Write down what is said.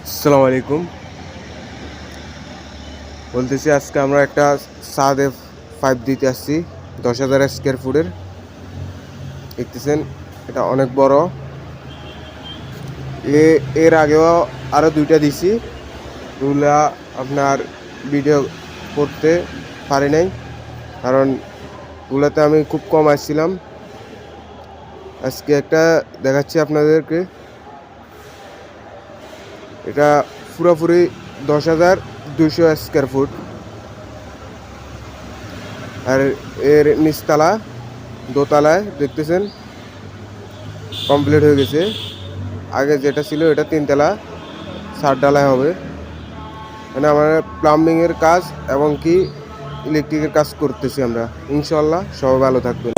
আসসালামু আলাইকুম। বলতেছি আজকে আমরা একটা সাদে 5 দিতে আসছি 10,000 স্কোয়ার ফুটের। দেখতেছেন এটা অনেক বড়। এর আগেও আরও 2টা দিছি, ওগুলা আপনার ভিডিও করতে পারি নাই, কারণ ওগুলাতে আমি খুব কম আসছিলাম। আজকে একটা দেখাচ্ছি আপনাদেরকে। এটা পুরোপুরি 10,200 স্কোয়ার ফুট, আর এর নিচতলা দোতলায় দেখতেছেন কমপ্লিট হয়ে গেছে। আগে যেটা ছিল এটা 3তলা, 7 ঢালাই হবে। মানে আমরা প্লাম্বিংয়ের কাজ এবং কি ইলেকট্রিকের কাজ করতেছি আমরা। ইনশাল্লাহ সবাই ভালো থাকবেন।